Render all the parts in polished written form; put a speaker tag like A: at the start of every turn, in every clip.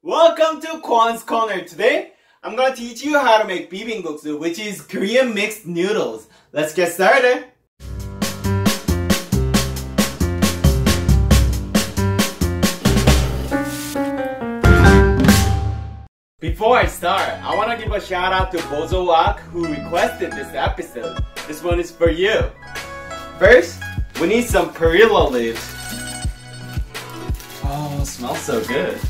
A: Welcome to Kwon's Corner. Today, I'm gonna teach you how to make Bibim-guksu, which is Korean mixed noodles. Let's get started. Before I start, I wanna give a shout out to Bozowak who requested this episode. This one is for you. First, we need some perilla leaves. Oh, it smells so good.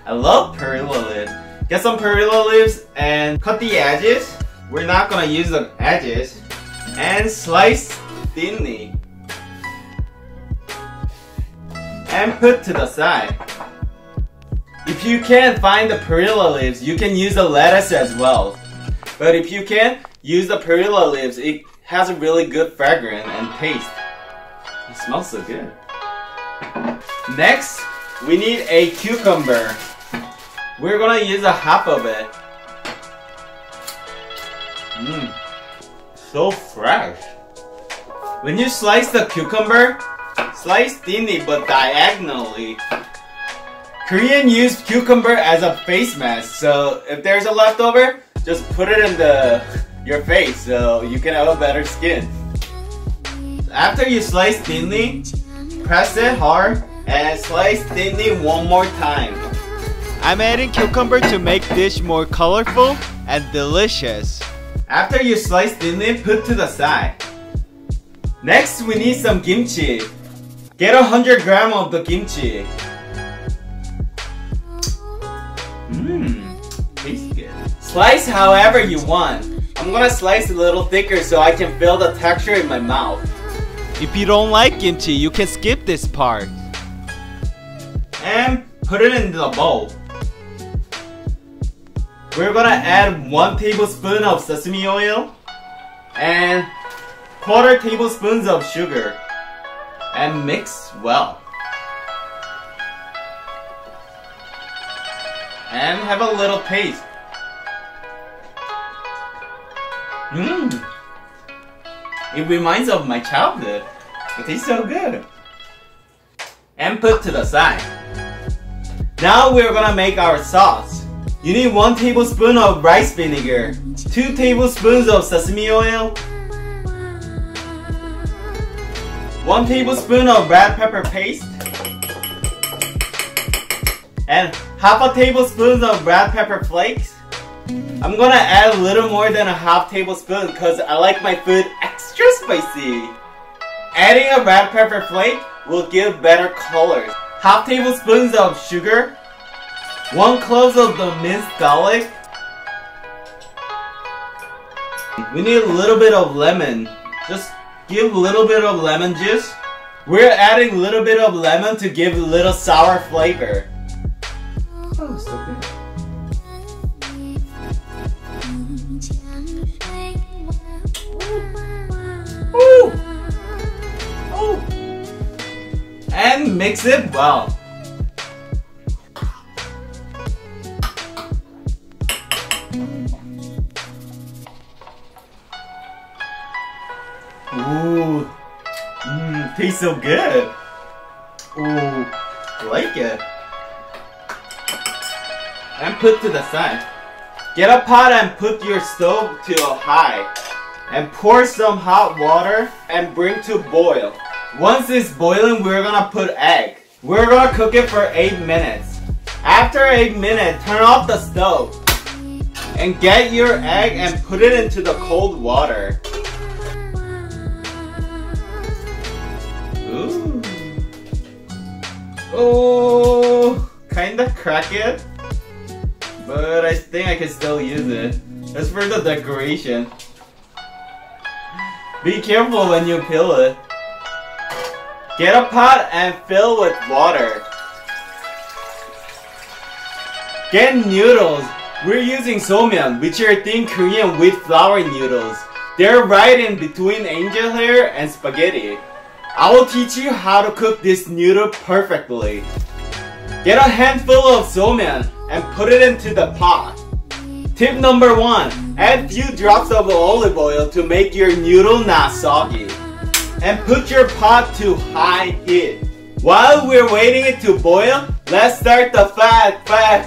A: I love perilla leaves. Get some perilla leaves and cut the edges. We're not gonna use the edges. And slice thinly. And put to the side. If you can't find the perilla leaves, you can use the lettuce as well. But if you can't, use the perilla leaves. It has a really good fragrance and taste. It smells so good. Next, we need a cucumber. We're gonna use a half of it. So fresh. When you slice the cucumber, slice thinly but diagonally. Korean use cucumber as a face mask, so if there's a leftover, just put it in your face so you can have a better skin. After you slice thinly, press it hard and slice thinly one more time. I'm adding cucumber to make dish more colorful and delicious. After you slice thinly, put to the side. Next, we need some kimchi. Get 100 grams of the kimchi. Tastes good. Slice however you want. I'm gonna slice a little thicker so I can feel the texture in my mouth. If you don't like kimchi, you can skip this part. And put it in the bowl. We're gonna add 1 tablespoon of sesame oil and 1/4 tablespoons of sugar and mix well. And have a little taste. It reminds of my childhood. It tastes so good. And put to the side. Now we're gonna make our sauce. You need 1 tablespoon of rice vinegar, 2 tablespoons of sesame oil, 1 tablespoon of red pepper paste, and half a tablespoon of red pepper flakes. I'm gonna add a little more than a half tablespoon because I like my food extra spicy. Adding a red pepper flake will give better colors. Half tablespoons of sugar, 1 clove of the minced garlic. We need a little bit of lemon. Just give a little bit of lemon juice. We're adding a little bit of lemon to give a little sour flavor. Oh, so good. Ooh. Ooh. And mix it well. Ooh. Tastes so good. Ooh. I like it. And put to the side. Get a pot and put your stove to a high. And pour some hot water and bring to boil. Once it's boiling, we're gonna put egg. We're gonna cook it for 8 minutes. After 8 minutes, turn off the stove. And get your egg and put it into the cold water. Ooh. Oh, kinda crack it. But I think I can still use it. That's for the decoration. Be careful when you peel it. Get a pot and fill with water. Get noodles. We're using someon, which are thin Korean wheat flour noodles. They're right in between angel hair and spaghetti. I will teach you how to cook this noodle perfectly. Get a handful of someon and put it into the pot. Tip number 1. Add few drops of olive oil to make your noodle not soggy. And put your pot to high heat. While we're waiting it to boil, Let's start the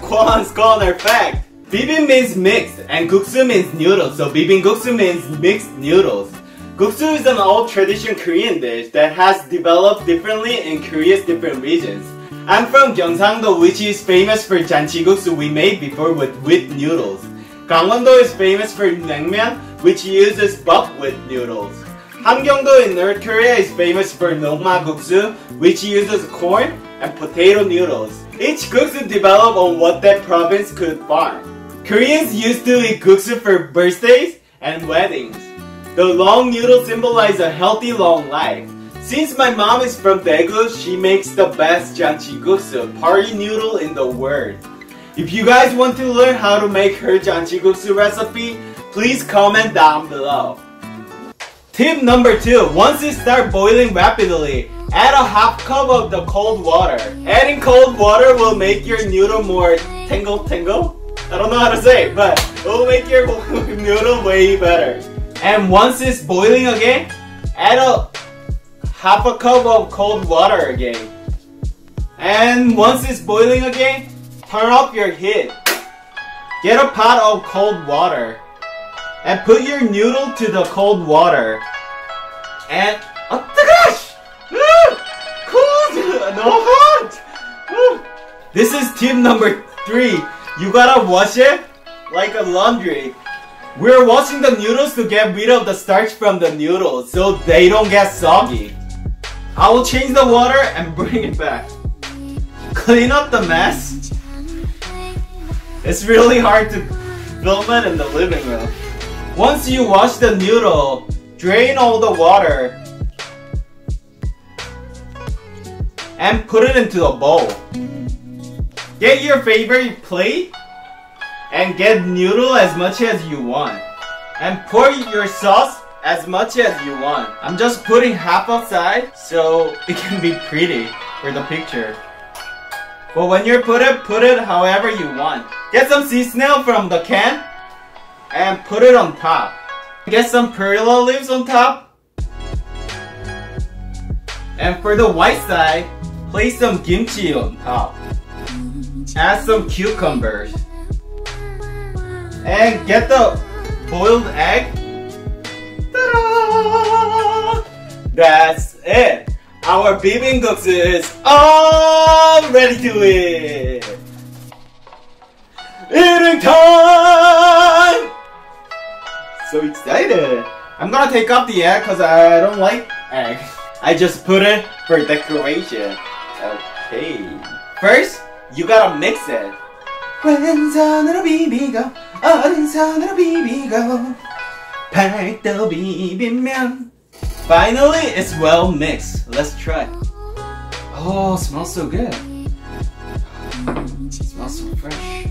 A: Kwon's corner fact. Bibim means mixed and guksu means noodles, so Bibim-guksu means mixed noodles. Guksu is an old traditional Korean dish that has developed differently in Korea's different regions. I'm from Gyeongsang-do, which is famous for janchi-guksu we made before with wheat noodles. Gangwon-do is famous for naengmyeon, which uses buckwheat noodles. Hamgyong-do in North Korea is famous for nongma-guksu, which uses corn and potato noodles. Each guksu developed on what that province could farm. Koreans used to eat guksu for birthdays and weddings. The long noodle symbolizes a healthy long life. Since my mom is from Daegu, she makes the best janchi-guksu, party noodle in the world. If you guys want to learn how to make her janchi-guksu recipe, please comment down below. Tip number 2. Once it starts boiling rapidly, add a half cup of the cold water. Adding cold water will make your noodle more tingle. I don't know how to say it, but it will make your noodle way better. And once it's boiling again, add a half a cup of cold water again. And once it's boiling again, turn up your heat. Get a pot of cold water and put your noodle to the cold water. And oh gosh! Cold! No hot! This is tip number 3. You gotta wash it like a laundry. We're washing the noodles to get rid of the starch from the noodles so they don't get soggy. I will change the water and bring it back. Clean up the mess. It's really hard to film it in the living room. Once you wash the noodle, drain all the water and put it into a bowl. Get your favorite plate and get noodle as much as you want. And pour your sauce as much as you want. I'm just putting half outside so it can be pretty for the picture. But when you put it however you want. Get some seasoning from the can and put it on top. Get some perilla leaves on top. And for the white side, place some kimchi on top. Add some cucumbers. And get the boiled egg. Ta-da! That's it. Our bibimbap is all ready to eat. Eating time! So excited. I'm gonna take off the egg because I don't like egg. I just put it for decoration. Okay. First, you gotta mix it. 왼손으로 비비고 오른손으로 비비고 팔도 비빔면. Finally, it's well mixed. Let's try. Oh, it smells so good. It smells so fresh.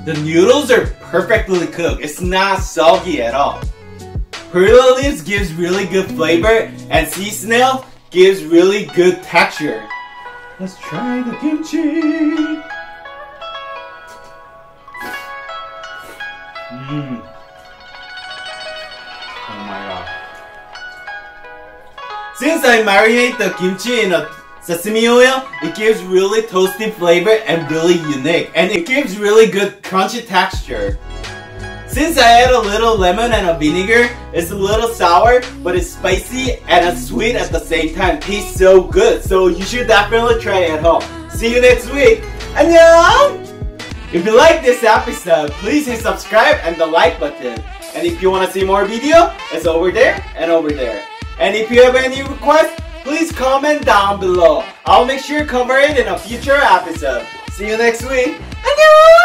A: The noodles are perfectly cooked. It's not soggy at all. Perilla leaves gives really good flavor and seasoning gives really good texture. Let's try the kimchi. Oh my god. Since I marinate the kimchi in a sesame oil, it gives really toasty flavor and really unique. And it gives really good crunchy texture. Since I add a little lemon and a vinegar, it's a little sour, but it's spicy and it's sweet at the same time. Tastes so good, so you should definitely try it at home. See you next week. 안녕! If you like this episode, please hit subscribe and the like button. And if you want to see more video, it's over there and over there. And if you have any requests, please comment down below. I'll make sure to cover it in a future episode. See you next week. 안녕!